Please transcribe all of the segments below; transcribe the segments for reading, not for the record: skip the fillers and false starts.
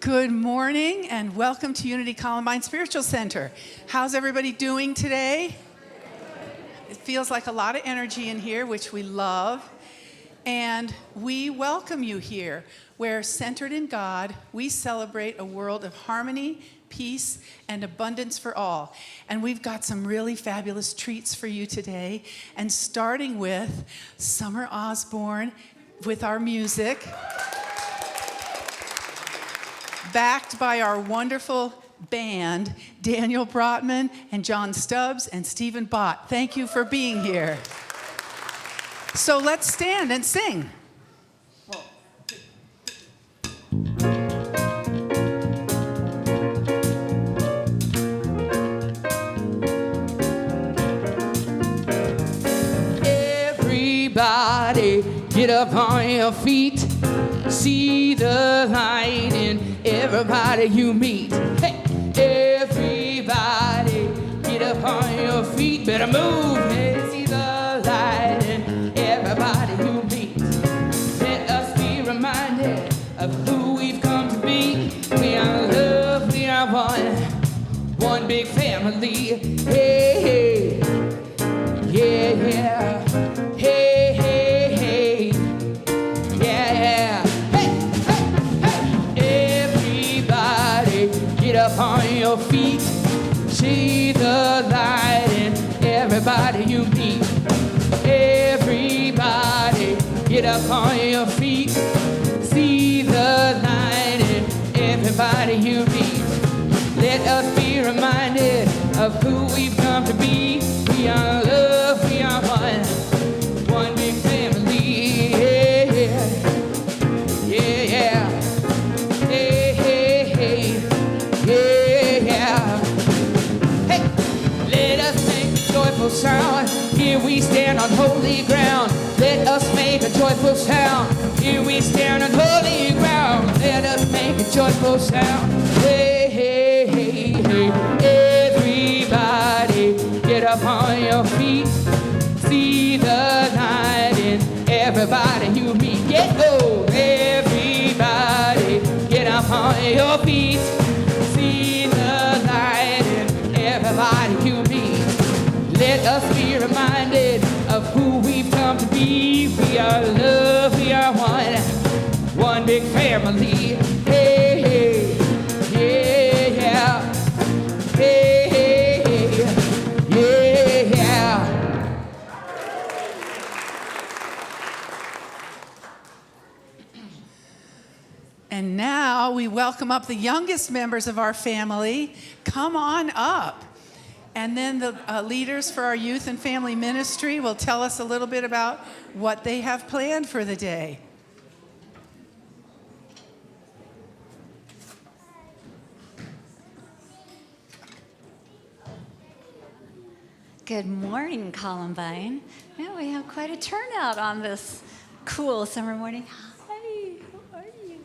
Good morning and welcome to Unity Columbine Spiritual Center. How's everybody doing today? It feels like a lot of energy in here, which we love. And we welcome you here, where centered in God, we celebrate a world of harmony, peace, and abundance for all. And we've got some really fabulous treats for you today. And starting with Summer Osborne with our music, backed by our wonderful band, Daniel Brotman and John Stubbs and Stephen Bott. Thank you for being here. So let's stand and sing. Everybody, get up on your feet. See the light in everybody you meet. Hey, everybody, get up on your feet. Better move. Hey, see the light in everybody you meet. Let us be reminded of who we've come to be. We are love, we are one big family. Hey, hey, yeah, yeah. Hey, hey, hey, yeah, hey, hey, hey. Everybody, get up on your feet. See the light in everybody you meet. Everybody, get up on your feet. See the light in everybody you meet. Let us be reminded of who we've come to be. We are love, we are one big family. Yeah, yeah, yeah, hey, hey, hey, yeah, yeah. Hey, let us make a joyful sound. Here we stand on holy ground. Let us make a joyful sound. Here we stand on holy ground. Let us make a joyful sound. Hey, hey, hey, hey. Everybody, get up on your feet. See the light in everybody you meet. Get go, everybody, get up on your feet. See the light in everybody you meet. Let us be reminded of who we've come to be. We are love, we are one big family. Hey, hey, yeah, yeah. Hey, hey, hey, yeah, yeah. And now we welcome up the youngest members of our family. Come on up. And then the leaders for our youth and family ministry will tell us a little bit about what they have planned for the day. Good morning, Columbine. Yeah, we have quite a turnout on this cool summer morning. Hi, how are you?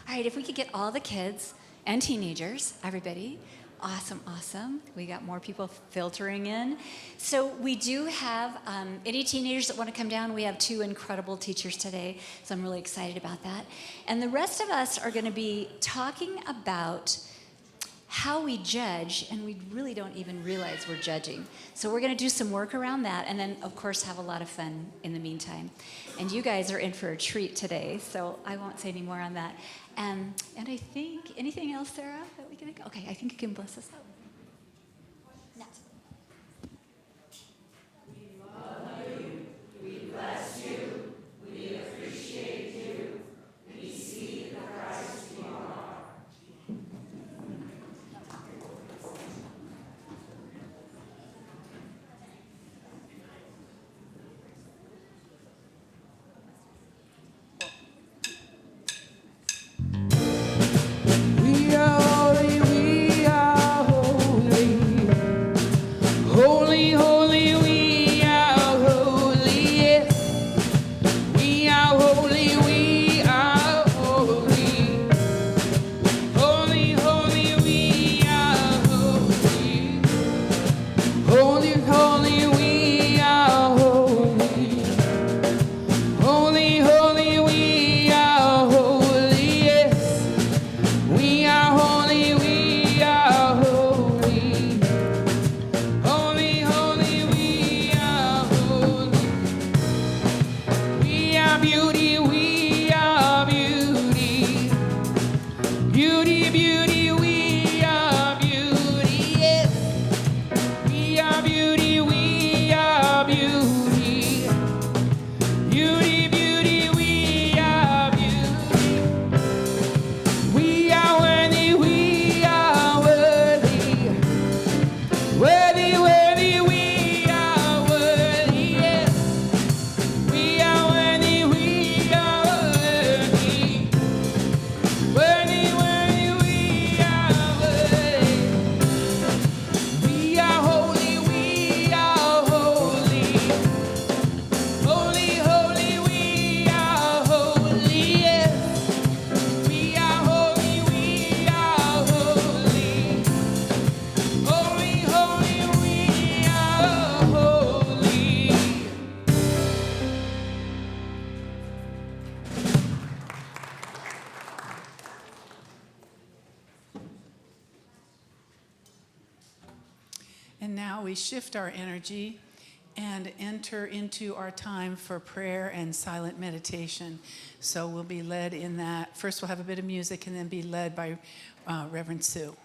All right, if we could get all the kids and teenagers, everybody. Awesome, awesome. We got more people filtering in. So we do have any teenagers that want to come down. We have 2 incredible teachers today, so I'm really excited about that. And the rest of us are going to be talking about how we judge, and we really don't even realize we're judging. So we're going to do some work around that, and then, of course, have a lot of fun in the meantime. And you guys are in for a treat today, so I won't say any more on that. And I think, anything else, Sarah, that we can think? Okay, I think you can bless us out. No. We love you. We bless you. We appreciate you. We see the Christ you are. We are holy, we are holy. Holy, holy, we are holy, yes. We are holy, we are holy. Holy, holy, we are holy. Holy, holy, we are holy. Holy, holy, we are holy. we shift our energy and enter into our time for prayer and silent meditation. So we'll be led in that. First, we'll have a bit of music and then be led by Reverend Sue.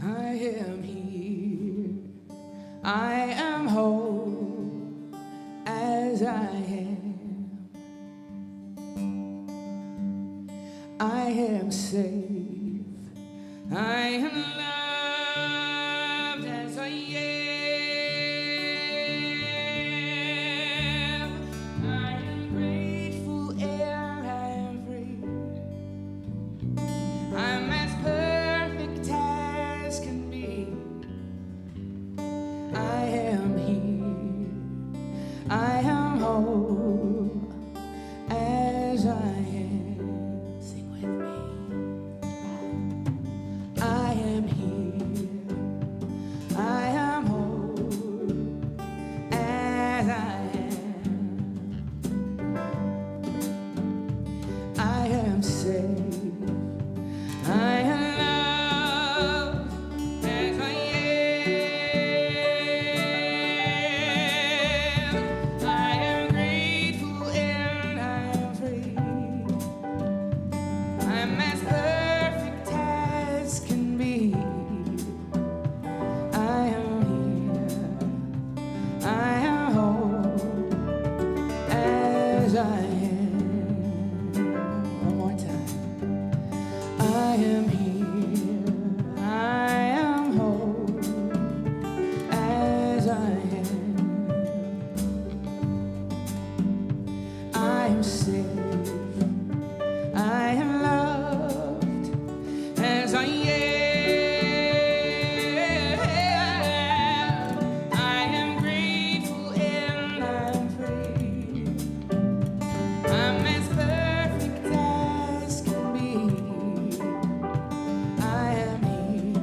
I am here. I am whole as I am. I am safe. I am loved as I am. I am grateful and I am free. I'm as perfect as can be. I am here. I am whole as I am. Sing with me. I am here. I am whole as I am. I am safe. I am loved as I am. I am grateful and I am free. I'm as perfect as can be. I am here. I am whole as I am. One more time. I am here, I am whole as I am. I am safe, I am loved as I am. I am grateful and I'm free. I'm as perfect as can be. I am here.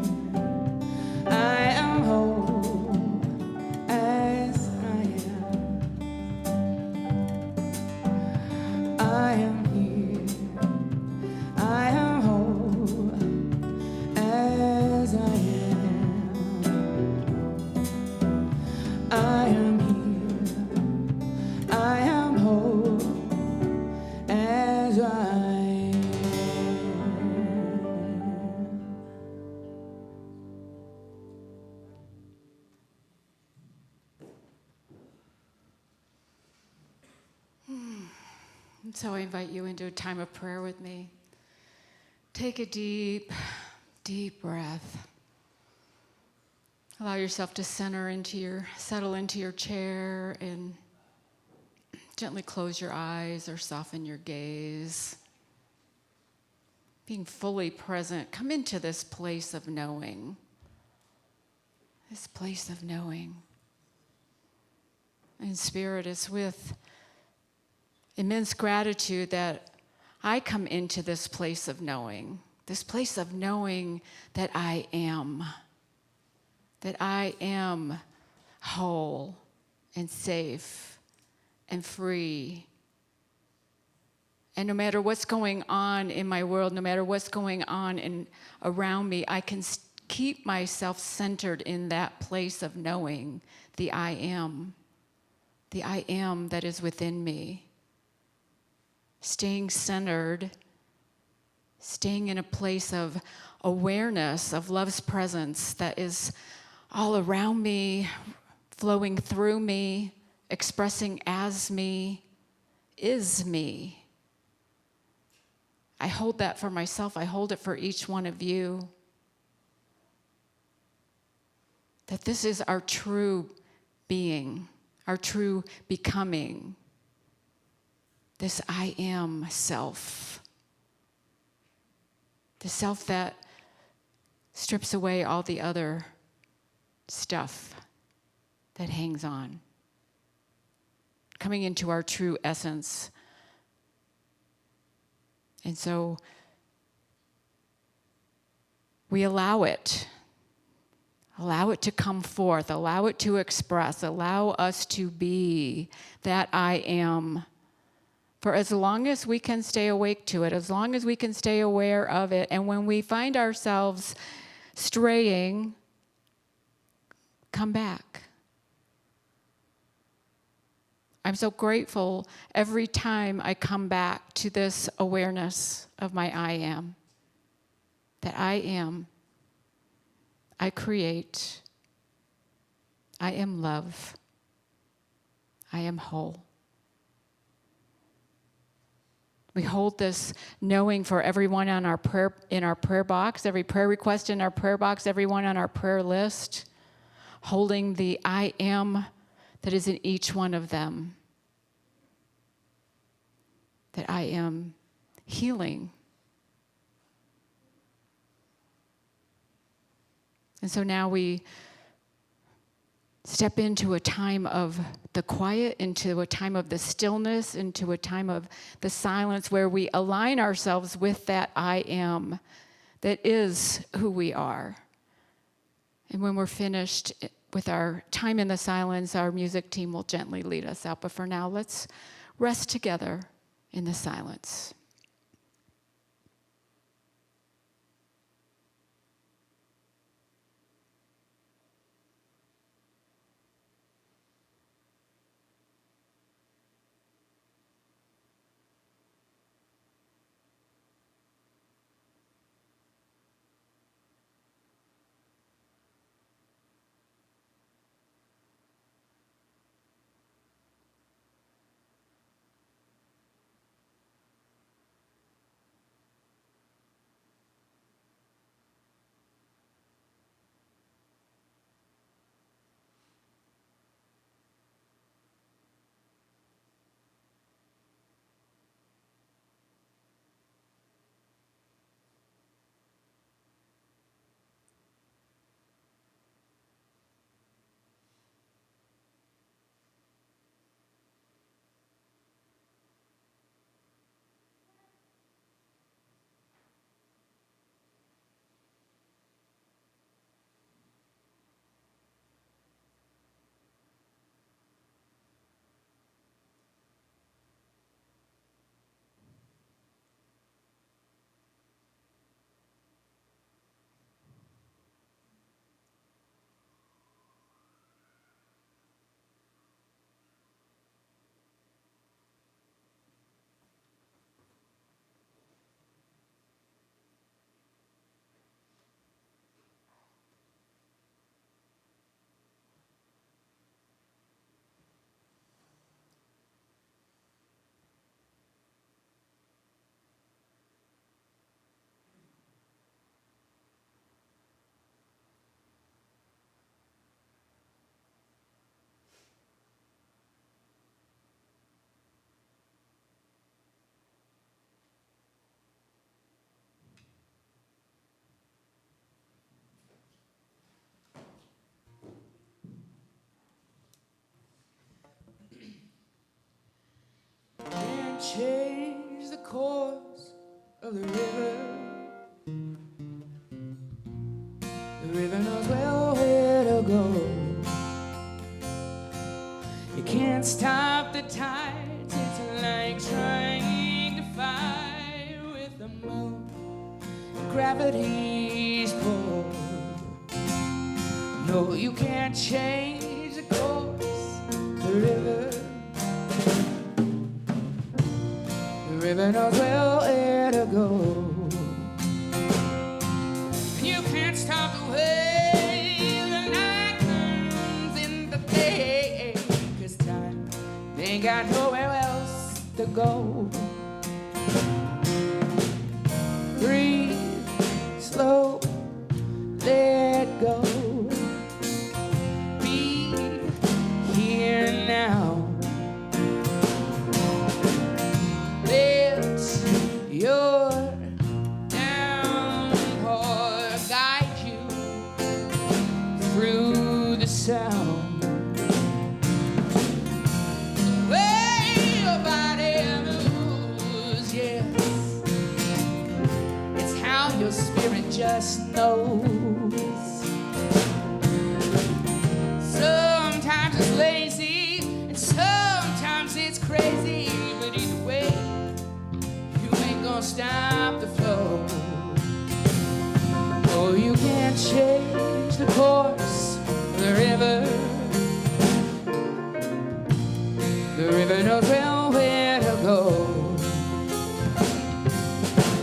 I am whole as I am. I am here. I am whole as I am. I am here. I am whole as I am. So I invite you into a time of prayer with me. Take a deep, deep breath. Allow yourself to settle into your chair and gently close your eyes or soften your gaze. Being fully present, come into this place of knowing. This place of knowing. In spirit, it's with immense gratitude that I come into this place of knowing that I am whole and safe and free. And no matter what's going on in my world, no matter what's going on around me, I can keep myself centered in that place of knowing the I am that is within me. Staying centered, staying in a place of awareness of love's presence that is all around me, flowing through me, expressing as me, is me. I hold that for myself. I hold it for each one of you. That this is our true being, our true becoming. This I am self. The self that strips away all the other stuff that hangs on. coming into our true essence. And so we allow it. Allow it to come forth. Allow it to express. Allow us to be that I am. For as long as we can stay awake to it, as long as we can stay aware of it, and when we find ourselves straying, come back. I'm so grateful every time I come back to this awareness of my I am. That I am. I create. I am love. I am whole. We hold this knowing for everyone on our prayer, in our prayer box, every prayer request in our prayer box, everyone on our prayer list, holding the I am that is in each one of them. That I am healing. And so now we step into a time of the quiet, into a time of the stillness, into a time of the silence where we align ourselves with that I am that is who we are. And when we're finished with our time in the silence, our music team will gently lead us out. But for now, let's rest together in the silence. Change the course of the river. The river knows well where to go. You can't stop the tides. It's like trying to fight with the moon. Gravity's pull. No, you can't change the course of the river. The river knows well where to go. And you can't stop the way the night comes in the day. 'Cause time, they ain't got nowhere else to go. Breathe, slow, let go. Be here now. Your downpour guide you through the sound. Well, just knows. Sometimes it's lazy, and sometimes it's crazy, but either way, you ain't gonna stop the flow. Oh, you can't change the course of the river. The river knows well where to go.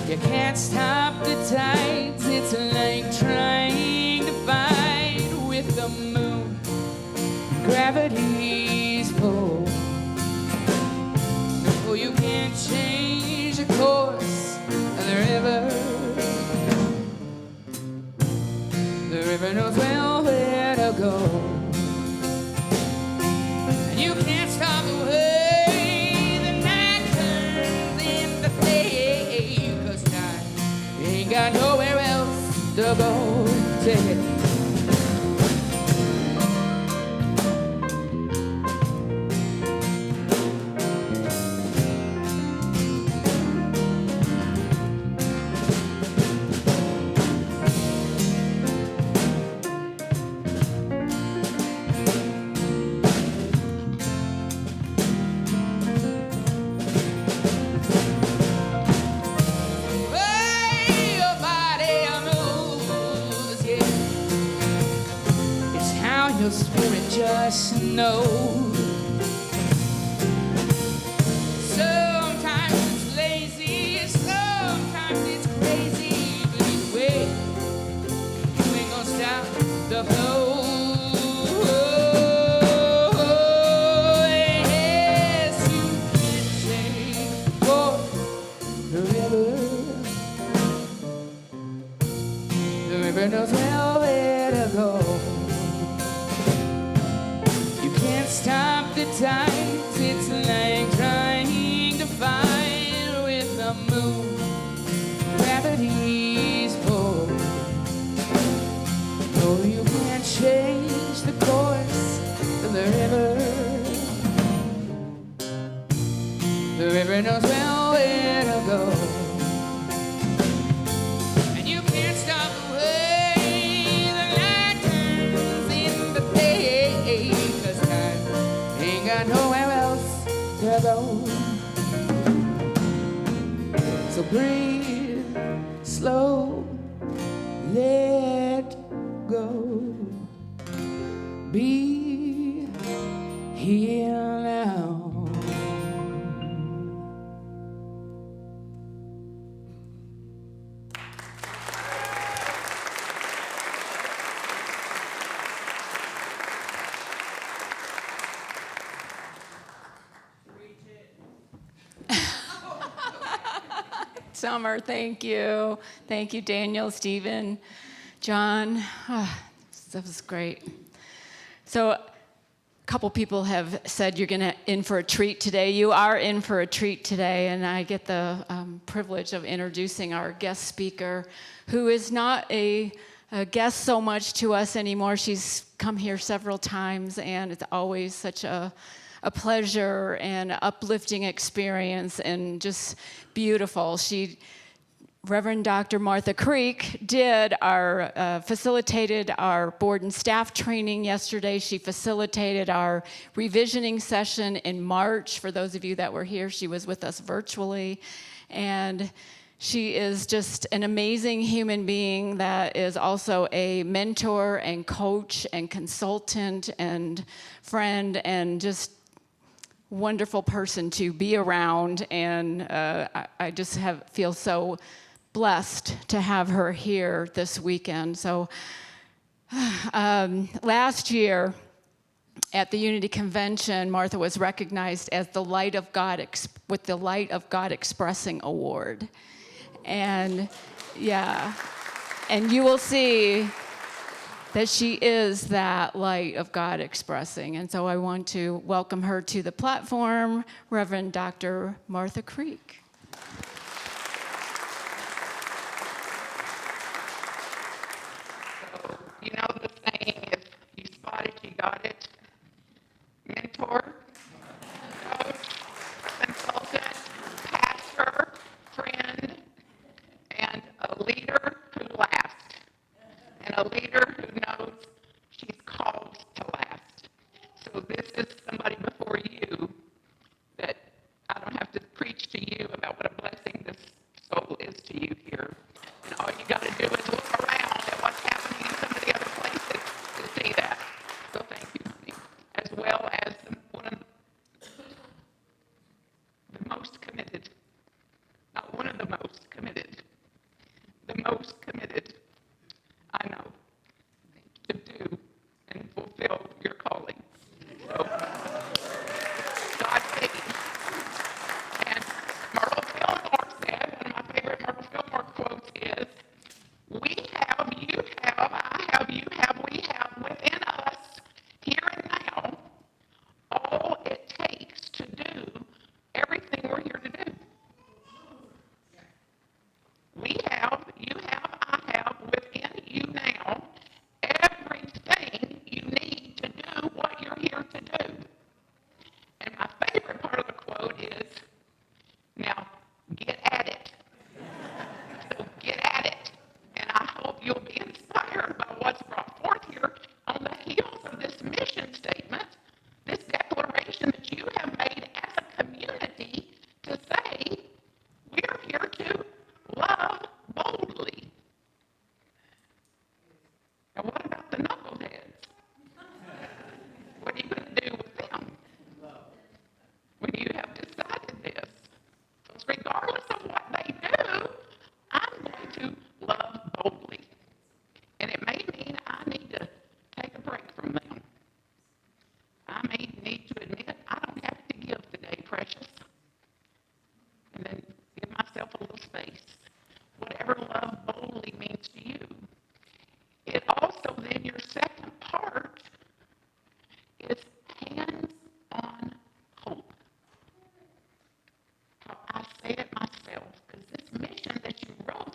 You can't stop the tides. It's like trying to fight with the moon, gravity's pull. Oh, you can't change the course of the river. The river knows well where to go. And you can't stop the way the night turns into day, 'cause time ain't got nowhere else to go. Take it. Hey, your body moves, yeah. It's how your spirit just knows. Sometimes it's lazy, sometimes it's crazy, but either way, you ain't gonna stop the flow. Yes, you can change for the river. The river knows well where to go. You can't stop the tides. It's like trying to fight with the moon, gravity's pull. No, you can't change the course of the river. The river knows well where to go. And you can't stop the way the night turns into day, 'cause time ain't got nowhere else to go. So breathe slow, let go. Be here now. Summer, thank you. Thank you, Daniel, Stephen, John. That was great. So a couple people have said you're in for a treat today. You are in for a treat today, and I get the privilege of introducing our guest speaker, who is not a guest so much to us anymore. She's come here several times, and it's always such a pleasure and uplifting experience and just beautiful. Reverend Dr. Martha Creek facilitated our board and staff training yesterday. She facilitated our revisioning session in March. For those of you that were here, she was with us virtually. And she is just an amazing human being that is also a mentor and coach and consultant and friend and just wonderful person to be around, and I just feel so blessed to have her here this weekend. So last year at the Unity Convention, Martha was recognized as the Light of God with the Light of God Expressing Award, and yeah, and you will see that she is that light of God expressing. And so I want to welcome her to the platform, Reverend Dr. Martha Creek. So, you know the saying, if you spot it, you got it. Mentor, coach, consultant, pastor, friend, and a leader who laughs.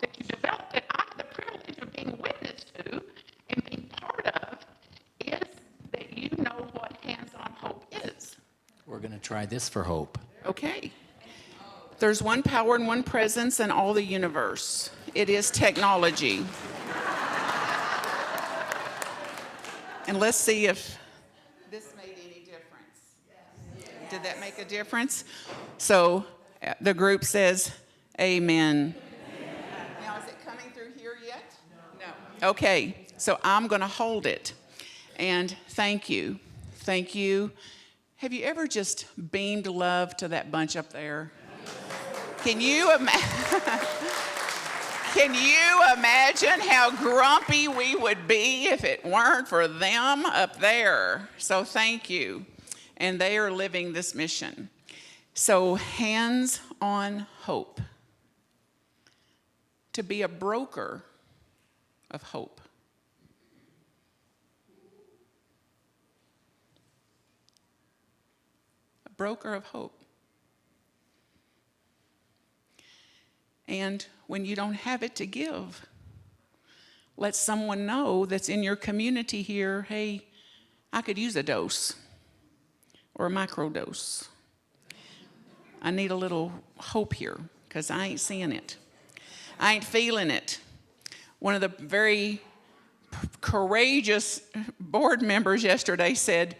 that you developed that I have the privilege of being witness to and being part of is that you know what hands-on hope is. We're going to try this for hope. Okay. There's one power and one presence in all the universe. It is technology. And let's see if this made any difference. Did that make a difference? So the group says, amen. Now, is it coming through here yet? No. Okay, so I'm going to hold it. And thank you. Thank you. Have you ever just beamed love to that bunch up there? Can you imagine how grumpy we would be if it weren't for them up there? So thank you. And they are living this mission. So hands on hope. To be a broker of hope. A broker of hope. And when you don't have it to give, let someone know that's in your community here, hey, I could use a dose or a microdose. I need a little hope here because I ain't seeing it. I ain't feeling it. One of the very courageous board members yesterday said,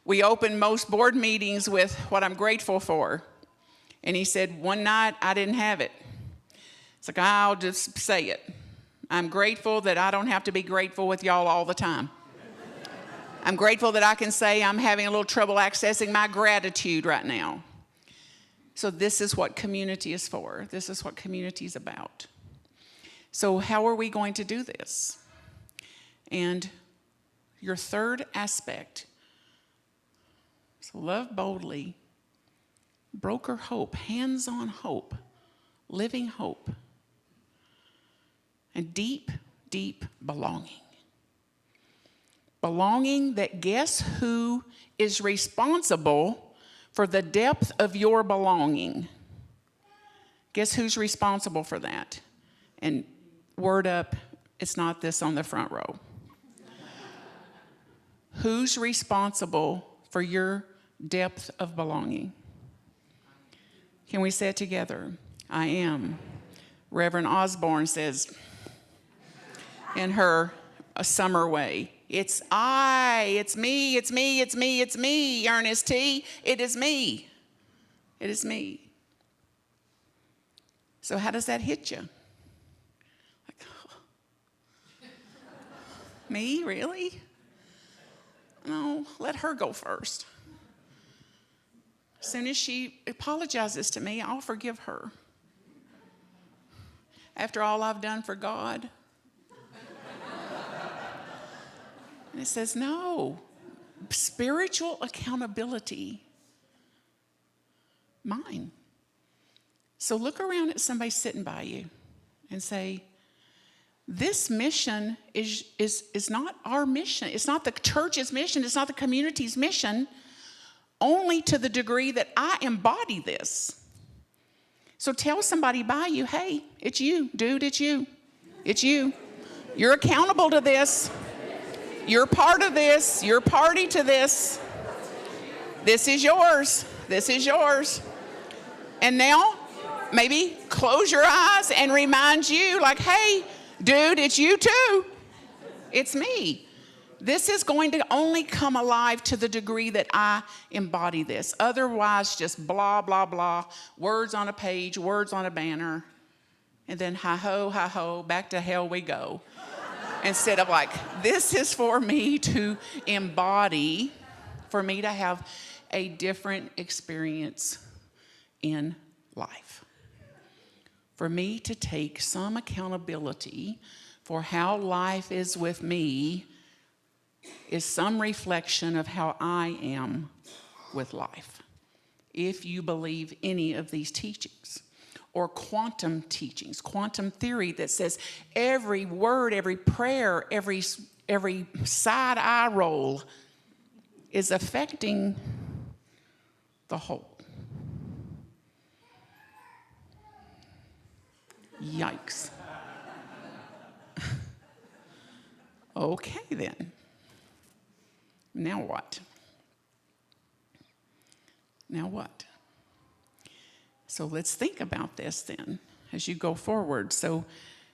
we open most board meetings with what I'm grateful for. And he said, one night I didn't have it. It's like, I'll just say it. I'm grateful that I don't have to be grateful with y'all all the time. I'm grateful that I can say I'm having a little trouble accessing my gratitude right now. So this is what community is for. This is what community is about. So how are we going to do this? And your third aspect, so love boldly, broker hope, hands-on hope, living hope, and deep, deep belonging. Belonging that guess who is responsible for the depth of your belonging? Guess who's responsible for that? And word up, it's not this on the front row. Who's responsible for your depth of belonging? Can we say it together? I am. Reverend Osborne says in her a summer way, it's I, it's me, it's me, it's me, it's me, Ernest T. It is me. It is me. So how does that hit you? Like, oh, me, really? No, let her go first. As soon as she apologizes to me, I'll forgive her. After all I've done for God. And it says, no, spiritual accountability, mine. So look around at somebody sitting by you and say, this mission is not our mission. It's not the church's mission. It's not the community's mission, only to the degree that I embody this. So tell somebody by you, hey, it's you, dude, it's you. It's you. You're accountable to this. You're part of this. You're party to this. This is yours. This is yours. And now, maybe close your eyes and remind you, like, hey, dude, it's you too. It's me. This is going to only come alive to the degree that I embody this. Otherwise, just blah, blah, blah, words on a page, words on a banner, and then hi-ho, back to hell we go. Instead of like, this is for me to embody, for me to have a different experience in life. For me to take some accountability for how life is with me is some reflection of how I am with life. If you believe any of these teachings, or quantum teachings, quantum theory that says every word, every prayer, every side eye roll is affecting the whole. Yikes. Okay, then. Now what? Now what? So let's think about this then as you go forward. So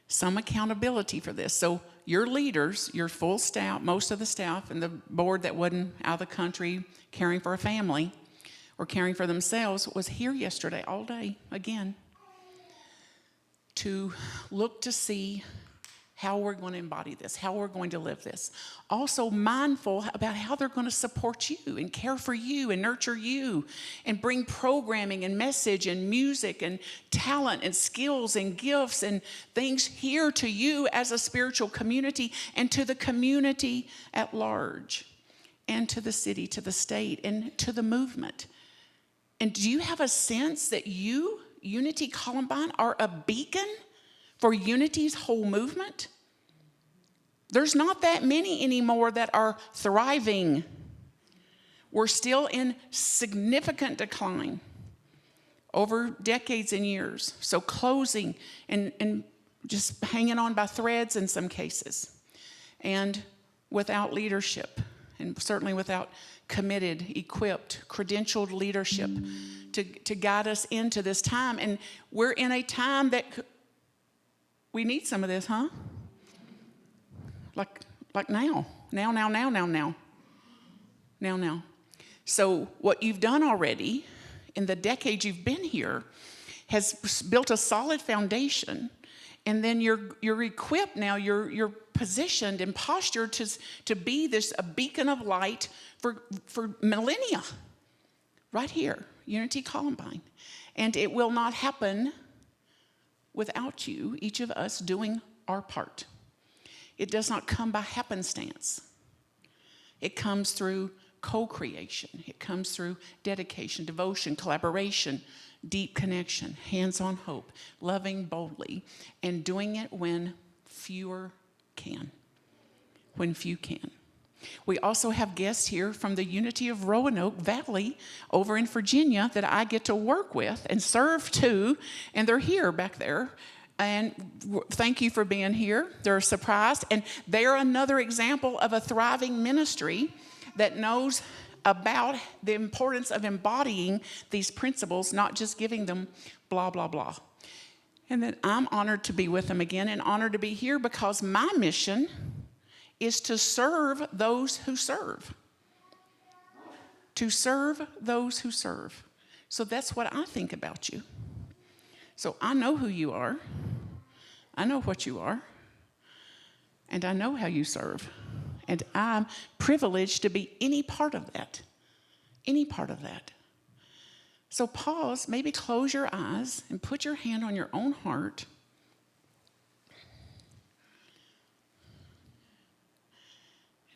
some accountability for this. So your leaders, your full staff, most of the staff and the board that wasn't out of the country caring for a family or caring for themselves was here yesterday all day again to look to see how we're going to embody this, how we're going to live this. Also mindful about how they're going to support you and care for you and nurture you and bring programming and message and music and talent and skills and gifts and things here to you as a spiritual community and to the community at large and to the city, to the state, and to the movement. And do you have a sense that you, Unity Columbine, are a beacon for Unity's whole movement? There's not that many anymore that are thriving. We're still in significant decline over decades and years. So closing and just hanging on by threads in some cases. And without leadership, and certainly without committed, equipped, credentialed leadership to guide us into this time. And we're in a time that we need some of this, huh? Like now. Now. So what you've done already in the decades you've been here has built a solid foundation. And then you're equipped now, you're positioned and postured to be a beacon of light for millennia. Right here, Unity Columbine. And it will not happen without you, each of us doing our part. It does not come by happenstance. It comes through co-creation. It comes through dedication, devotion, collaboration, deep connection, hands-on hope, loving boldly, and doing it when fewer can. When few can. We also have guests here from the Unity of Roanoke Valley over in Virginia that I get to work with and serve to, and they're here back there. And thank you for being here. They're surprised, and they're another example of a thriving ministry that knows about the importance of embodying these principles, not just giving them blah, blah, blah. And then I'm honored to be with them again and honored to be here because my mission is to serve those who serve. To serve those who serve. So that's what I think about you. So I know who you are. I know what you are. And I know how you serve. And I'm privileged to be any part of that. Any part of that. So pause, maybe close your eyes and put your hand on your own heart.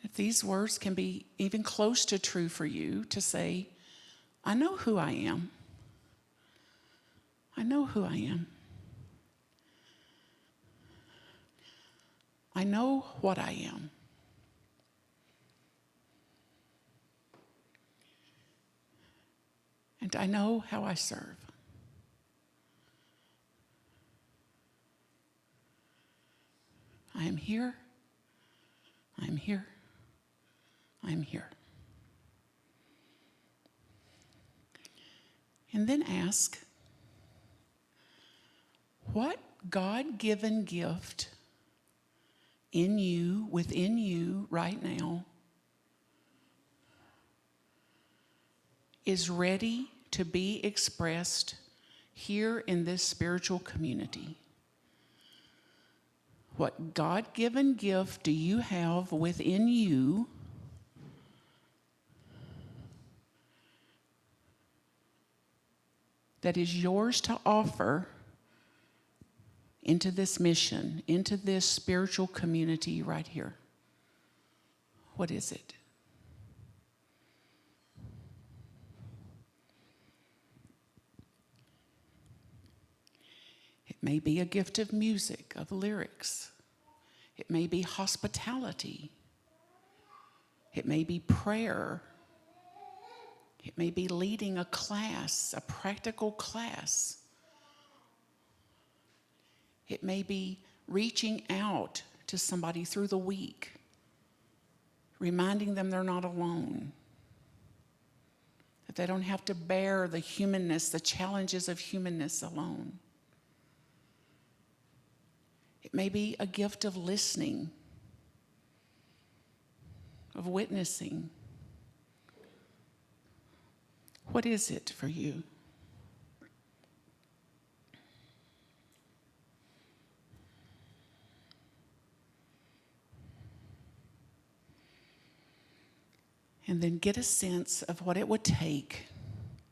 If these words can be even close to true for you, to say, I know who I am. I know who I am. I know what I am. And I know how I serve. I am here. I am here. I am here. And then ask, what God-given gift in you, within you right now, is ready to be expressed here in this spiritual community? What God-given gift do you have within you that is yours to offer into this mission, into this spiritual community right here? What is it? It may be a gift of music, of lyrics. It may be hospitality. It may be prayer. It may be leading a class, a practical class. It may be reaching out to somebody through the week. reminding them they're not alone, that they don't have to bear the humanness, the challenges of humanness alone. It may be a gift of listening, of witnessing. What is it for you? And then get a sense of what it would take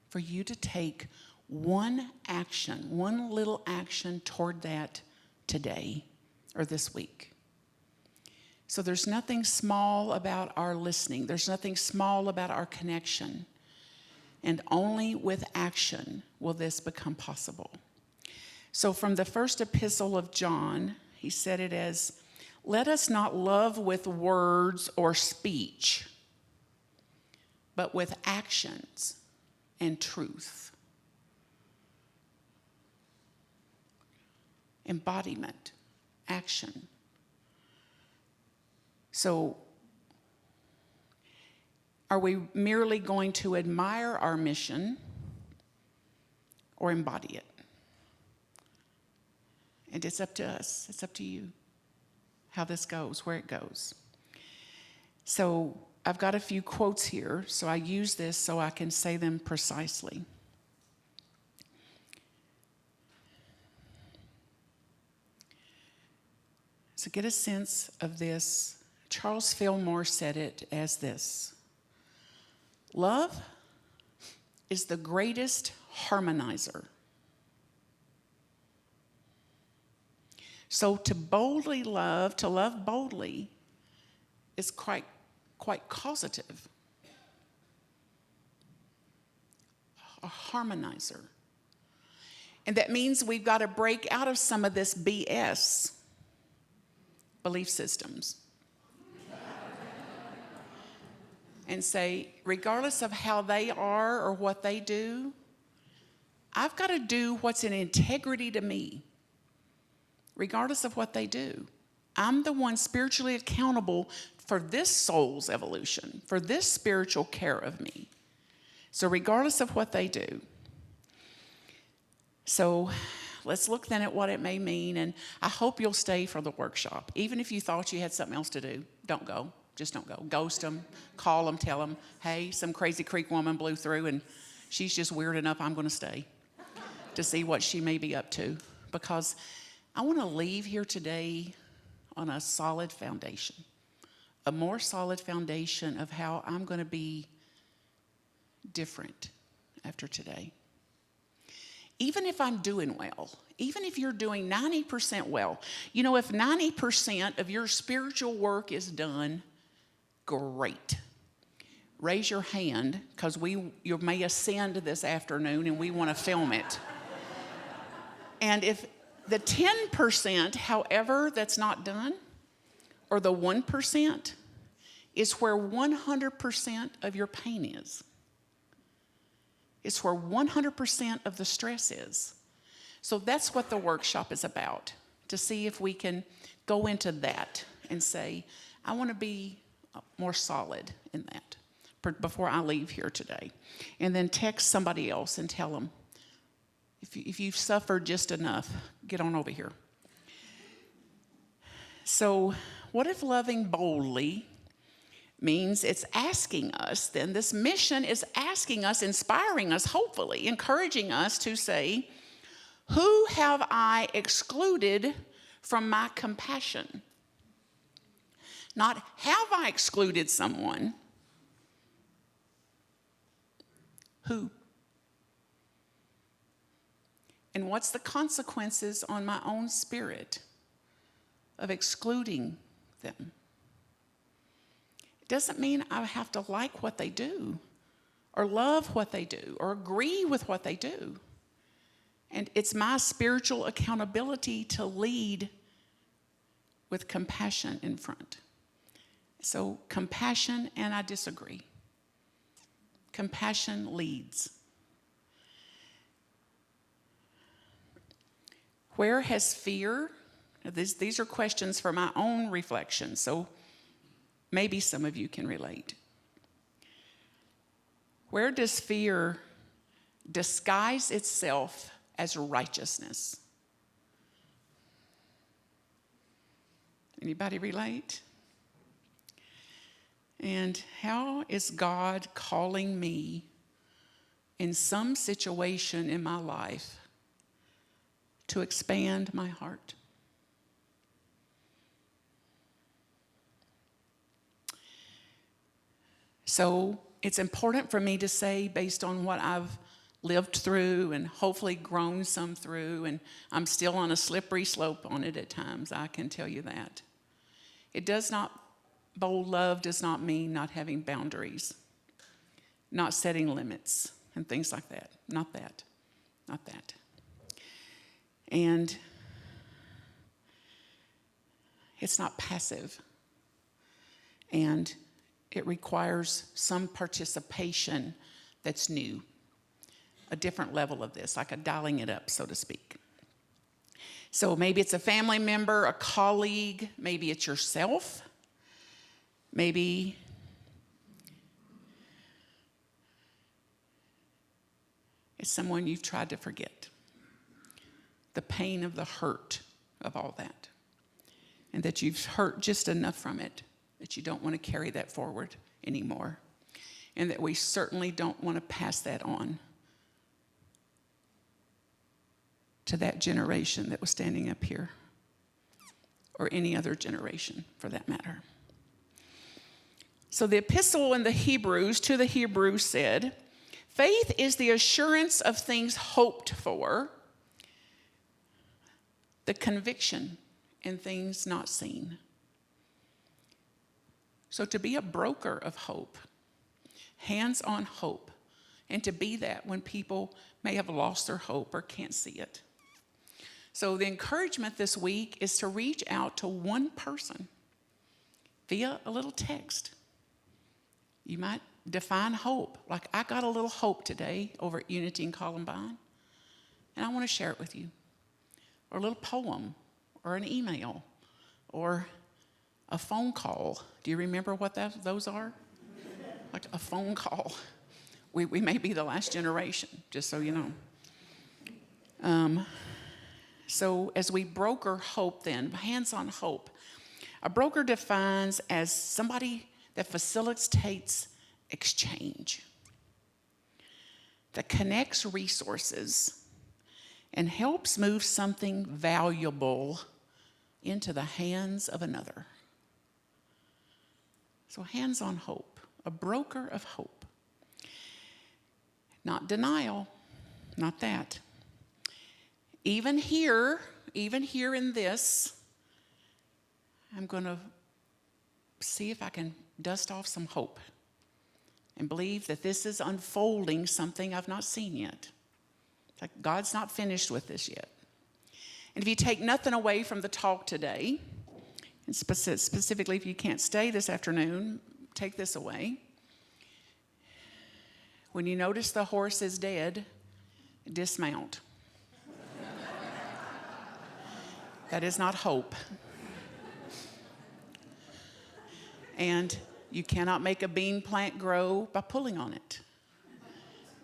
for you to take one action, one little action toward that today or this week. So there's nothing small about our listening. There's nothing small about our connection. And only with action will this become possible. So from the first epistle of John, he said it as, "Let us not love with words or speech, but with actions and truth." Embodiment, action. So, are we merely going to admire our mission or embody it? And it's up to us, it's up to you how this goes, where it goes. So, I've got a few quotes here, so I use this so I can say them precisely. So get a sense of this. Charles Fillmore said it as this: love is the greatest harmonizer. So to boldly love, to love boldly, is quite causative. A harmonizer. And that means we've got to break out of some of this BS, belief systems, and say, regardless of how they are or what they do, I've got to do what's in integrity to me, regardless of what they do. I'm the one spiritually accountable for this soul's evolution, for this spiritual care of me. So regardless of what they do. So let's look then at what it may mean, and I hope you'll stay for the workshop. Even if you thought you had something else to do, don't go. Just don't go. Ghost them, call them, tell them, hey, some crazy Creek woman blew through and she's just weird enough, I'm going to stay to see what she may be up to. Because I want to leave here today on a solid foundation, a more solid foundation of how I'm going to be different after today. Even if I'm doing well, even if you're doing 90% well, you know, if 90% of your spiritual work is done, great. Raise your hand, because you may ascend this afternoon and we want to film it. And if the 10%, however, that's not done, or the 1%, is where 100% of your pain is. It's where 100% of the stress is. So that's what the workshop is about, to see if we can go into that and say, I want to be more solid in that before I leave here today. And then text somebody else and tell them, if you've suffered just enough, get on over here. So what if loving boldly means it's asking us, then this mission is asking us, inspiring us, hopefully, encouraging us to say, who have I excluded from my compassion? Not have I excluded someone, who? And what's the consequences on my own spirit of excluding them? It doesn't mean I have to like what they do, or love what they do, or agree with what they do. And it's my spiritual accountability to lead with compassion in front. So compassion, and I disagree. Compassion leads. Where has fear? These are questions for my own reflection. So maybe some of you can relate. Where does fear disguise itself as righteousness? Anybody relate? And how is God calling me in some situation in my life to expand my heart? So it's important for me to say, based on what I've lived through and hopefully grown some through, and I'm still on a slippery slope on it at times, I can tell you that. Bold love does not mean not having boundaries, not setting limits and things like that. Not that. And it's not passive. And it requires some participation that's new, a different level of this, like a dialing it up, so to speak. So maybe it's a family member, a colleague, maybe it's yourself, maybe it's someone you've tried to forget. The pain of the hurt of all that. And that you've hurt just enough from it that you don't want to carry that forward anymore. And that we certainly don't want to pass that on to that generation that was standing up here, or any other generation for that matter. So the epistle in the Hebrews, to the Hebrews said, faith is the assurance of things hoped for, the conviction in things not seen. So to be a broker of hope, hands on hope, and to be that when people may have lost their hope or can't see it. So the encouragement this week is to reach out to one person via a little text. You might define hope. Like, I got a little hope today over at Unity in Columbine, and I want to share it with you. Or a little poem, or an email, or a phone call. Do you remember what those are? Like a phone call. We may be the last generation, just so you know. So as we broker hope then, hands on hope, a broker defines as somebody that facilitates exchange, that connects resources and helps move something valuable into the hands of another. So hands on hope, a broker of hope. Not denial, not that. Even here in this, I'm going to see if I can dust off some hope and believe that this is unfolding something I've not seen yet. Like, God's not finished with this yet. And if you take nothing away from the talk today, and specifically if you can't stay this afternoon, take this away. When you notice the horse is dead, dismount. That is not hope. And you cannot make a bean plant grow by pulling on it.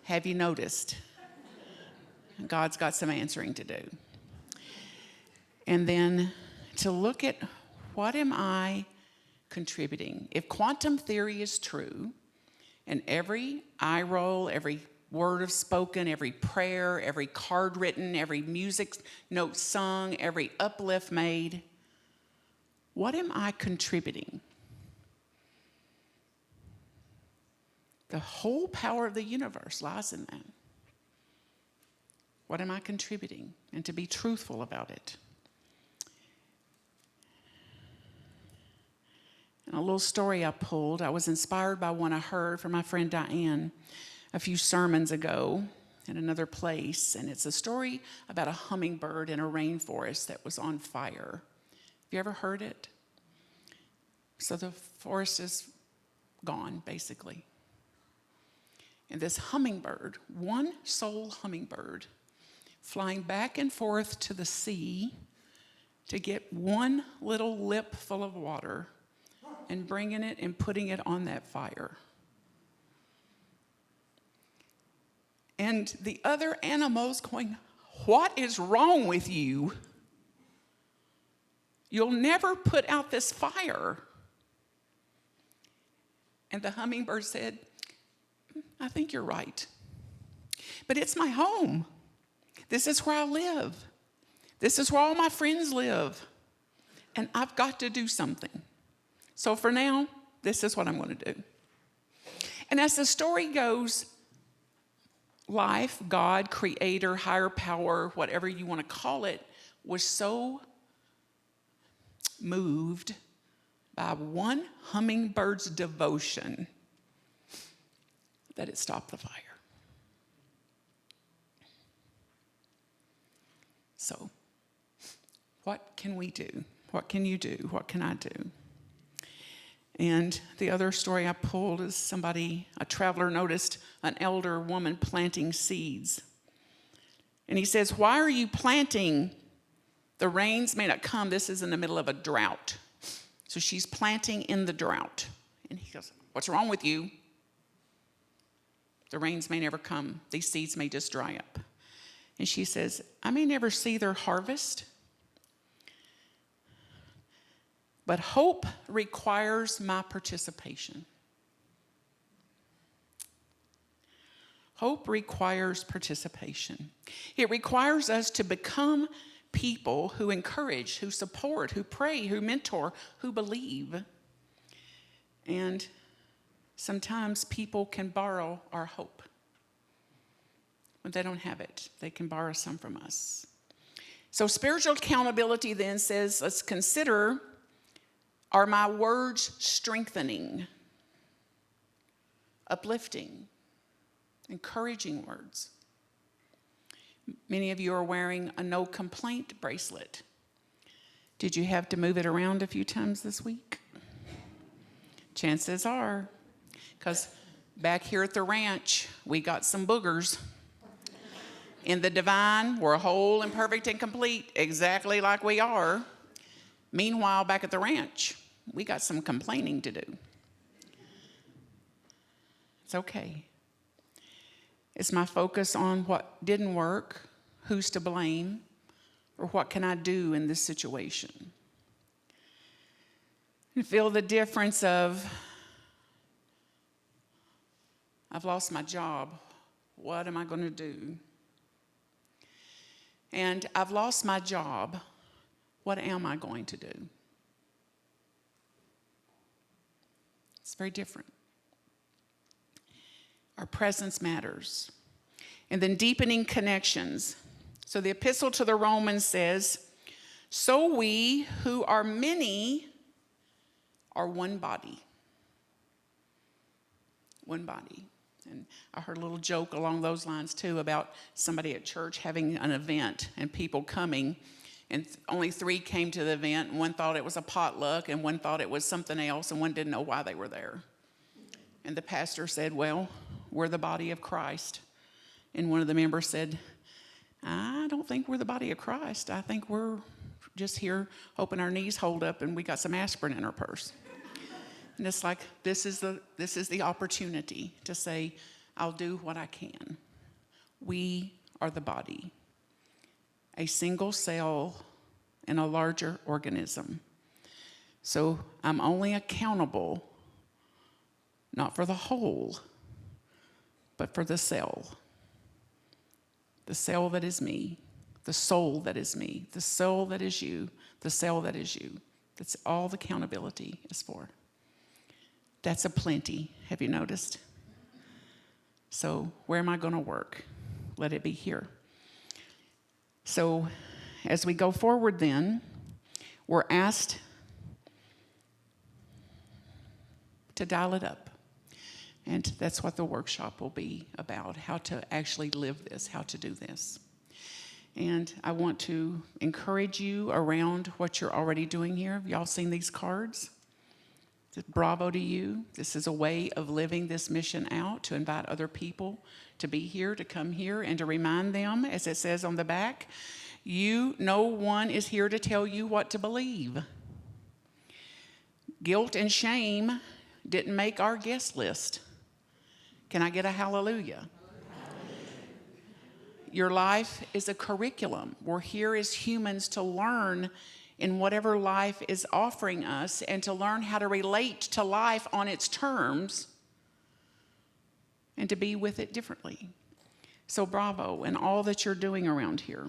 Have you noticed? God's got some answering to do. And then to look at, what am I contributing? If quantum theory is true, and every eye roll, every word of spoken, every prayer, every card written, every music note sung, every uplift made, what am I contributing? The whole power of the universe lies in that. What am I contributing? And to be truthful about it. And a little story I pulled, I was inspired by one I heard from my friend Diane a few sermons ago in another place. And it's a story about a hummingbird in a rainforest that was on fire. Have you ever heard it? So the forest is gone, basically. And this hummingbird, one sole hummingbird, flying back and forth to the sea to get one little lip full of water, and bringing it and putting it on that fire. And the other animals going, "What is wrong with you? You'll never put out this fire." And the hummingbird said, "I think you're right. But it's my home. This is where I live. This is where all my friends live. And I've got to do something. So for now, this is what I'm going to do." And as the story goes, life, God, creator, higher power, whatever you want to call it, was so moved by one hummingbird's devotion that it stopped the fire. So, what can we do? What can you do? What can I do? And the other story I pulled is a traveler noticed an elder woman planting seeds. And he says, "Why are you planting? The rains may not come." This is in the middle of a drought. So she's planting in the drought. And he goes, "What's wrong with you? The rains may never come. These seeds may just dry up." And she says, "I may never see their harvest, but hope requires my participation." Hope requires participation. It requires us to become people who encourage, who support, who pray, who mentor, who believe. And sometimes people can borrow our hope. When they don't have it, they can borrow some from us. So spiritual accountability then says, let's consider, are my words strengthening, uplifting, encouraging words? Many of you are wearing a no complaint bracelet. Did you have to move it around a few times this week? Chances are, because back here at the ranch, we got some boogers. In the divine, we're whole and perfect and complete, exactly like we are. Meanwhile, back at the ranch, we got some complaining to do. It's okay. Is my focus on what didn't work, who's to blame, or what can I do in this situation? And feel the difference of, I've lost my job. What am I going to do? And I've lost my job. What am I going to do? It's very different. Our presence matters. And then deepening connections. So the epistle to the Romans says, "So we who are many are one body." One body. And I heard a little joke along those lines too about somebody at church having an event and people coming, and only 3 came to the event, and one thought it was a potluck, and one thought it was something else, and one didn't know why they were there. And the pastor said, "Well, we're the body of Christ." And one of the members said, "I don't think we're the body of Christ. I think we're just here hoping our knees hold up and we got some aspirin in our purse." And it's like, this is the opportunity to say, I'll do what I can. We are the body, a single cell in a larger organism. So I'm only accountable not for the whole, but for the cell. The cell that is me, the soul that is me, the soul that is you, the cell that is you. That's all the accountability is for. That's a plenty, have you noticed? So where am I going to work? Let it be here. So as we go forward then, we're asked to dial it up. And that's what the workshop will be about, how to actually live this, how to do this. And I want to encourage you around what you're already doing here. Have y'all seen these cards? Bravo to you. This is a way of living this mission out, to invite other people to be here, to come here, and to remind them, as it says on the back, no one is here to tell you what to believe. Guilt and shame didn't make our guest list. Can I get a hallelujah? Your life is a curriculum. We're here as humans to learn in whatever life is offering us and to learn how to relate to life on its terms and to be with it differently. So bravo in all that you're doing around here.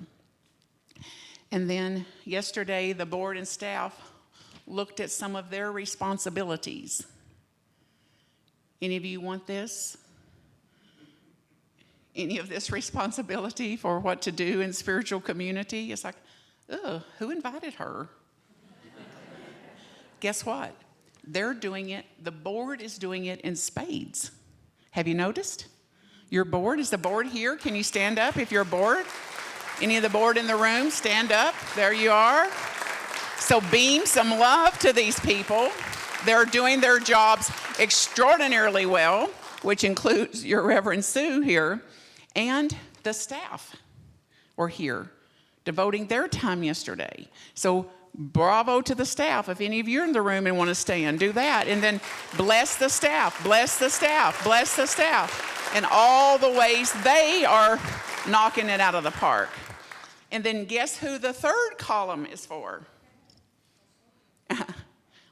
And then yesterday, the board and staff looked at some of their responsibilities. Any of you want this? Any of this responsibility for what to do in spiritual community? It's like, ugh, who invited her? Guess what? They're doing it, the board is doing it in spades. Have you noticed? Your board, is the board here? Can you stand up if you're bored? Any of the board in the room, stand up. There you are. So beam some love to these people. They're doing their jobs extraordinarily well, which includes your Reverend Sue here, and the staff were here devoting their time yesterday. So bravo to the staff. If any of you are in the room and want to stand, do that. And then bless the staff, bless the staff, bless the staff, and all the ways they are knocking it out of the park. And then guess who the third column is for?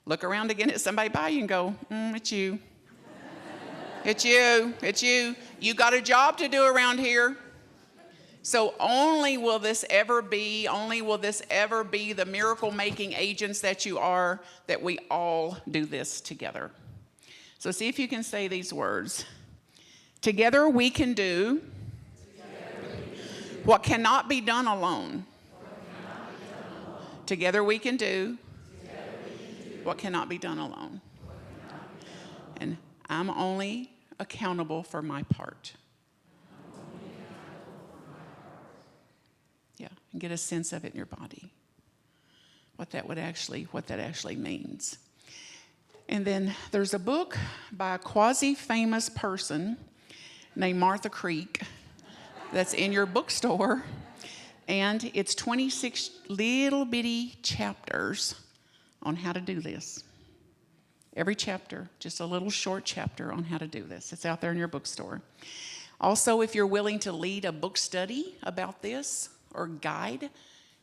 Look around again at somebody by you and go, it's you. It's you. It's you. You got a job to do around here. So only will this ever be the miracle-making agents that you are, that we all do this together. So see if you can say these words. Together we can do what cannot be done alone. Together we can do what cannot be done alone. And I'm only accountable for my part. Yeah, and get a sense of it in your body. What that actually means. And then there's a book by a quasi-famous person named Martha Creek that's in your bookstore, and it's 26 little bitty chapters on how to do this. Every chapter, just a little short chapter on how to do this. It's out there in your bookstore. Also, if you're willing to lead a book study about this or guide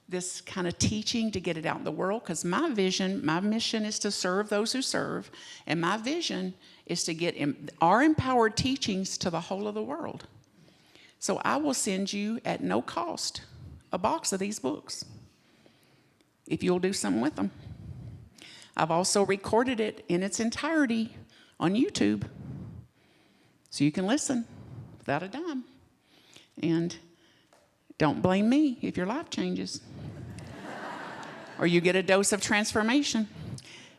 this kind of teaching to get it out in the world, because my mission is to serve those who serve, and my vision is to get our empowered teachings to the whole of the world. So I will send you at no cost a box of these books if you'll do something with them. I've also recorded it in its entirety on YouTube, so you can listen without a dime. And don't blame me if your life changes or you get a dose of transformation.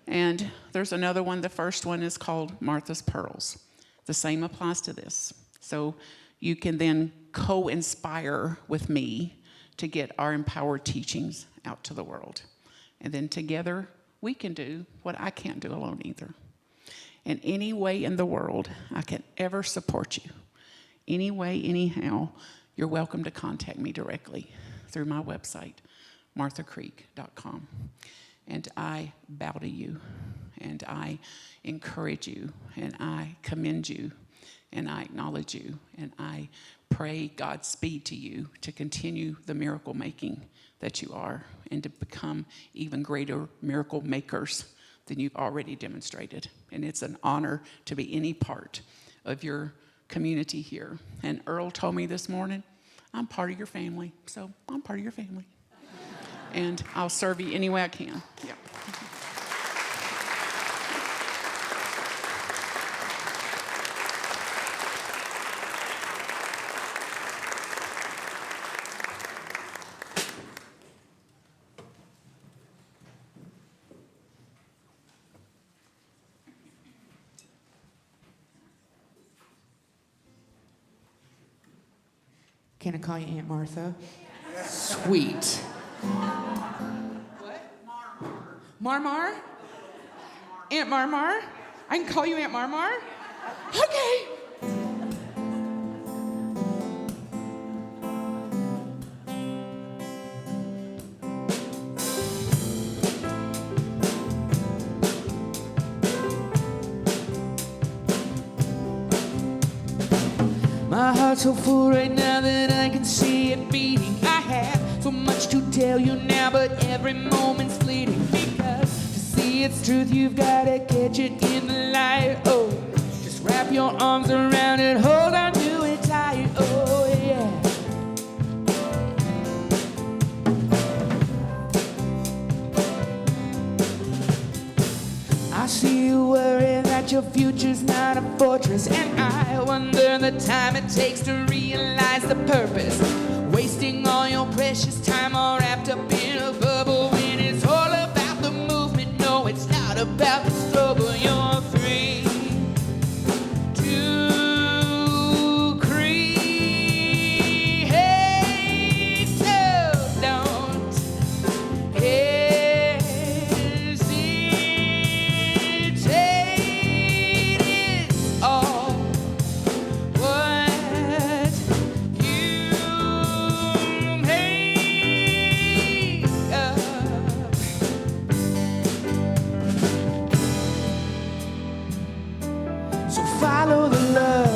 And there's another one. The first one is called Martha's Pearls. The same applies to this. So you can then co-inspire with me to get our empowered teachings out to the world. And then together, we can do what I can't do alone either. In any way in the world I can ever support you, any way, anyhow, you're welcome to contact me directly through my website, marthacreek.com. And I bow to you, and I encourage you, and I commend you, and I acknowledge you, and I pray Godspeed to you to continue the miracle making that you are, and to become even greater miracle makers than you've already demonstrated. And it's an honor to be any part of your community here. And Earl told me this morning, I'm part of your family, so I'm part of your family. And I'll serve you any way I can. Yeah. Can I call you Aunt Martha? Sweet. What? Marmar? Aunt Marmar? I can call you Aunt Marmar? Okay. heart's so full right now that I can see it beating. I have so much to tell you now, but every moment's fleeting. Because to see its truth, you've got to catch it in the light. Oh, just wrap your arms around it, hold on to it tight. Oh, yeah. I see you worry that your future's not a fortress, and I wonder the time it takes to realize the purpose. Wasting all your precious time all wrapped up in a bubble when it's all about the movement. No, it's not about the struggle. You're free to create. So don't hesitate. It's all what you make up. So follow the love.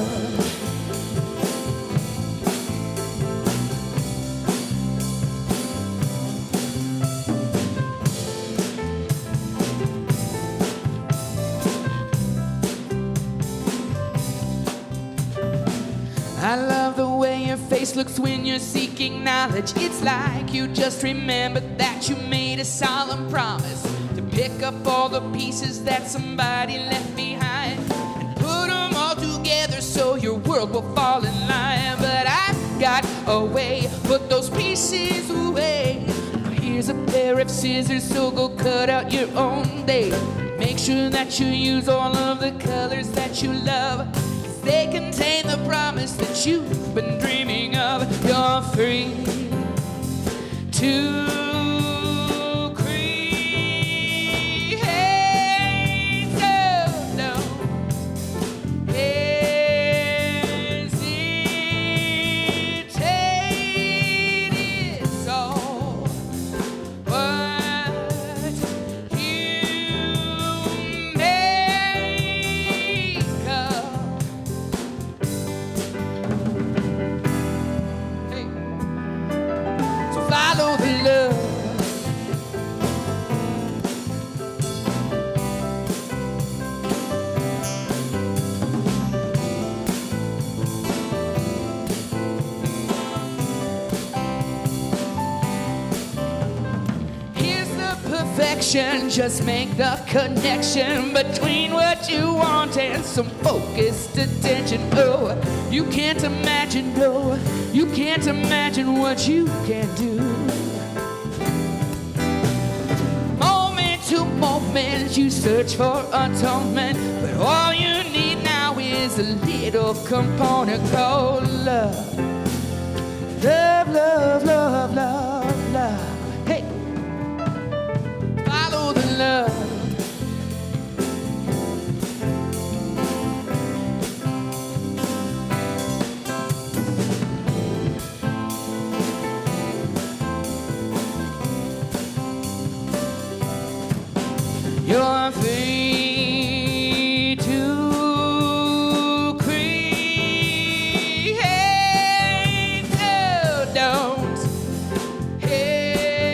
I love the way your face looks when you're seeking knowledge. It's like you just remembered that you made a solemn promise to pick up all the pieces that somebody left behind and put them all together so your world will fall in line. But I've got a way, put those pieces away. Here's a pair of scissors, so go cut out your own day. Make sure that you use all of the colors that you love. They contain the promise that you've been dreaming of. You're free to create. So don't hesitate. It's all what you make up. So follow the love. Here's the perfection, just make the connection between what you want and some focused attention. Oh, you can't imagine, no, you can't imagine what you can do. Moment to moment, you search for atonement, but all you need now is a little component called love. Love, love, love, love, love. Hey, follow the love. You're free to create. So don't hesitate.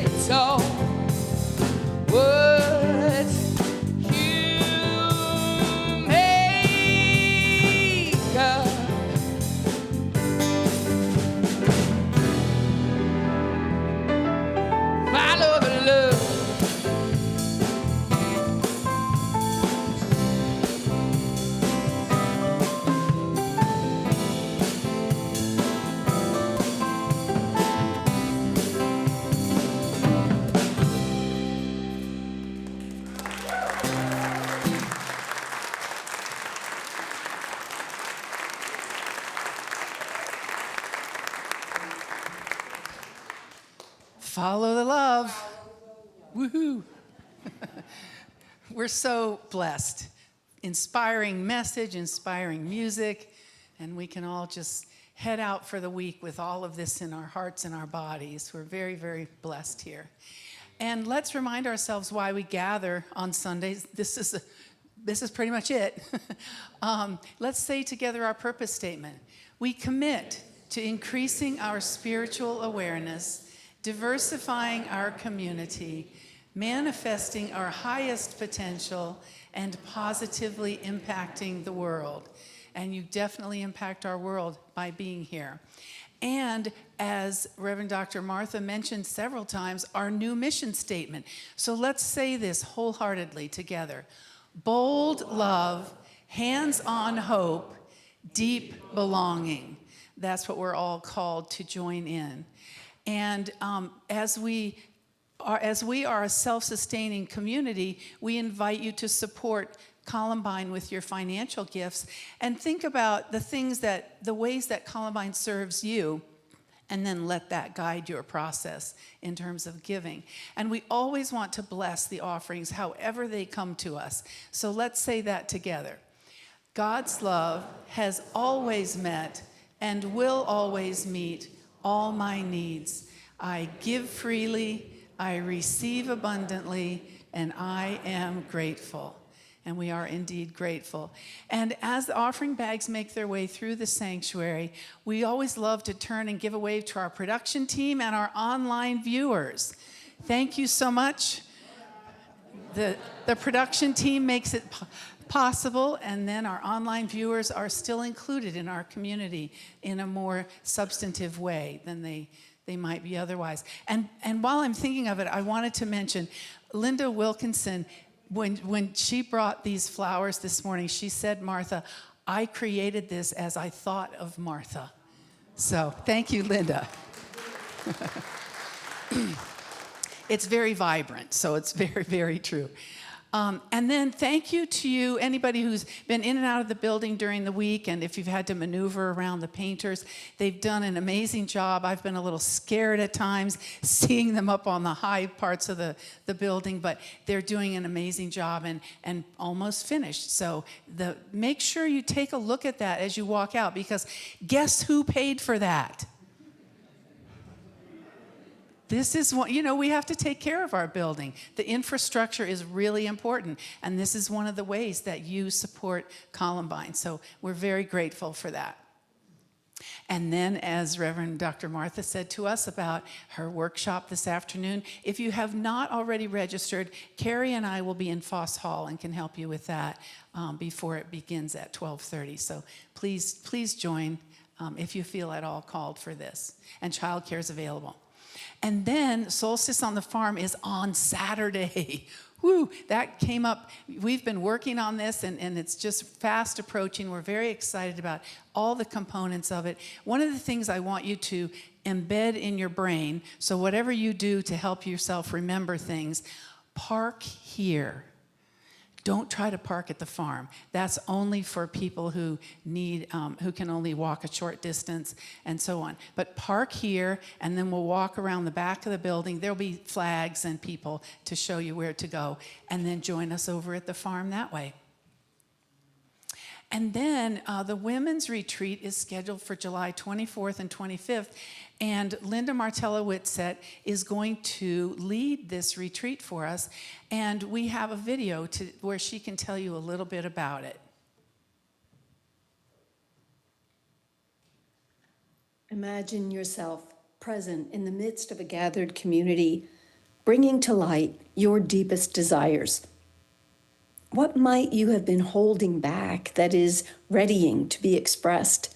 It's all what you make up. Follow the love. Follow the love. Woohoo. We're so blessed. Inspiring message, inspiring music, and we can all just head out for the week with all of this in our hearts and our bodies. We're very, very blessed here. And let's remind ourselves why we gather on Sundays. This is this is pretty much it. Let's say together our purpose statement. We commit to increasing our spiritual awareness, diversifying our community, manifesting our highest potential, and positively impacting the world. And you definitely impact our world by being here. And as Reverend Dr. Martha mentioned several times, our new mission statement. So let's say this wholeheartedly together. Bold love, hands-on hope, deep belonging. That's what we're all called to join in. And as we are a self-sustaining community, we invite you to support Columbine with your financial gifts and think about the ways that Columbine serves you, and then let that guide your process in terms of giving. And we always want to bless the offerings however they come to us. So let's say that together. God's love has always met and will always meet all my needs. I give freely, I receive abundantly, and I am grateful. And we are indeed grateful. And as the offering bags make their way through the sanctuary, we always love to turn and give a wave to our production team and our online viewers. Thank you so much. The production team makes it possible, and then our online viewers are still included in our community in a more substantive way than they might be otherwise. And while I'm thinking of it, I wanted to mention Linda Wilkinson. When she brought these flowers this morning, she said, Martha, I created this as I thought of Martha. So thank you, Linda. It's very vibrant, so it's very, very true. And then thank you to you, anybody who's been in and out of the building during the week, and if you've had to maneuver around the painters, they've done an amazing job. I've been a little scared at times seeing them up on the high parts of the building, but they're doing an amazing job and almost finished. So make sure you take a look at that as you walk out, because guess who paid for that? This is what, we have to take care of our building. The infrastructure is really important, and this is one of the ways that you support Columbine. So we're very grateful for that. And then, as Reverend Dr. Martha said to us about her workshop this afternoon, if you have not already registered, Carrie and I will be in Foss Hall and can help you with that before it begins at 12:30. So please join if you feel at all called for this. And childcare is available. And then Solstice on the Farm is on Saturday. Woo, that came up. We've been working on this, and it's just fast approaching. We're very excited about all the components of it. One of the things I want you to embed in your brain, so whatever you do to help yourself remember things, park here. Don't try to park at the farm. That's only for people who who can only walk a short distance and so on. But park here, and then we'll walk around the back of the building. There'll be flags and people to show you where to go, and then join us over at the farm that way. And then the women's retreat is scheduled for July 24th and 25th, and Linda Martella-Whitsett is going to lead this retreat for us, and we have a video where she can tell you a little bit about it. Imagine yourself present in the midst of a gathered community, bringing to light your deepest desires. What might you have been holding back that is readying to be expressed?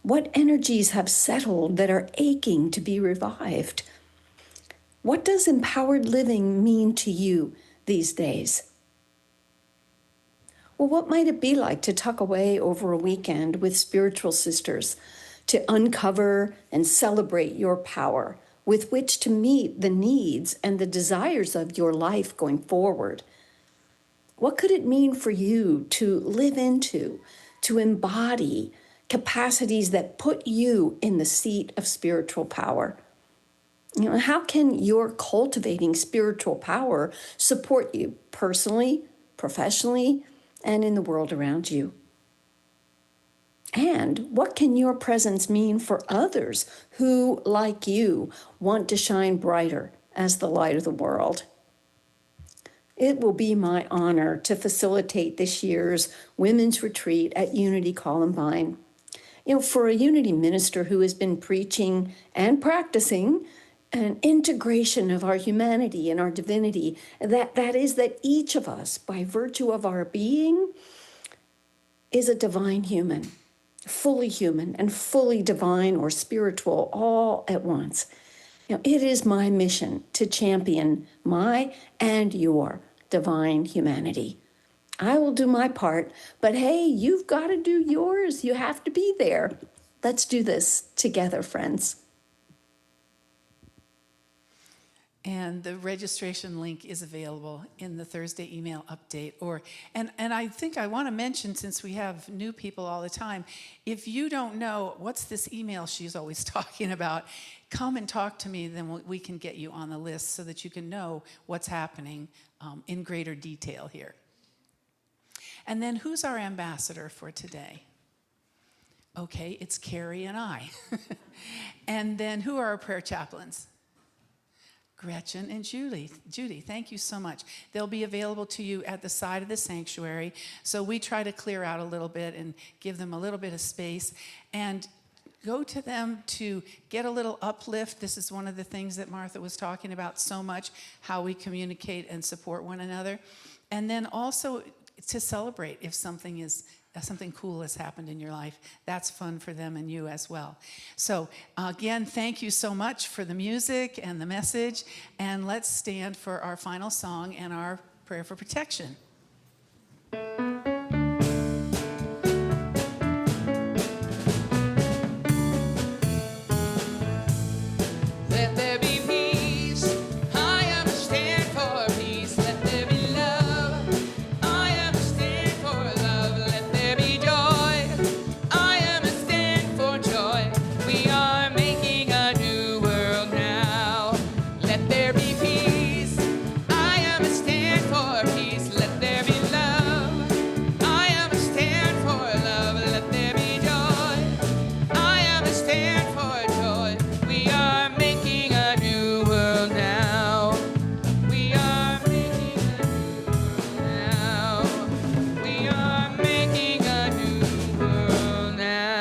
What energies have settled that are aching to be revived? What does empowered living mean to you these days? Well, what might it be like to tuck away over a weekend with spiritual sisters, to uncover and celebrate your power with which to meet the needs and the desires of your life going forward? What could it mean for you to live into, to embody capacities that put you in the seat of spiritual power? How can your cultivating spiritual power support you personally, professionally, and in the world around you? And what can your presence mean for others who, like you, want to shine brighter as the light of the world? It will be my honor to facilitate this year's women's retreat at Unity Columbine. For a Unity minister who has been preaching and practicing an integration of our humanity and our divinity, that is that each of us, by virtue of our being, is a divine human and fully divine or spiritual all at once. It is my mission to champion my and your divine humanity. I will do my part, but hey, you've got to do yours. You have to be there. Let's do this together, friends. And the registration link is available in the Thursday email update. And I think I want to mention, since we have new people all the time, if you don't know what's this email she's always talking about, come and talk to me, then we can get you on the list so that you can know what's happening in greater detail here. And then who's our ambassador for today? Okay, it's Carrie and I. And then who are our prayer chaplains? Gretchen and Judy, thank you so much. They'll be available to you at the side of the sanctuary. So we try to clear out a little bit and give them a little bit of space. And go to them to get a little uplift. This is one of the things that Martha was talking about so much, how we communicate and support one another. And then also to celebrate if something cool has happened in your life. That's fun for them and you as well. So again, thank you so much for the music and the message. And let's stand for our final song and our prayer for protection. Let there be peace. I understand for peace. Let there be love. I understand for love. Let there be joy. I understand for joy. We are making a new world now. Let there be peace. I understand for peace. Let there be love. I understand for love. Let there be joy. I understand for joy. We are making a new world now. We are making a new world now. We are making a new world now.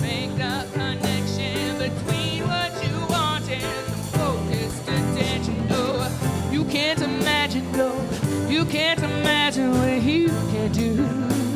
Make the connection between what you want and the focused attention. No, you can't imagine, no, you can't imagine what you can do.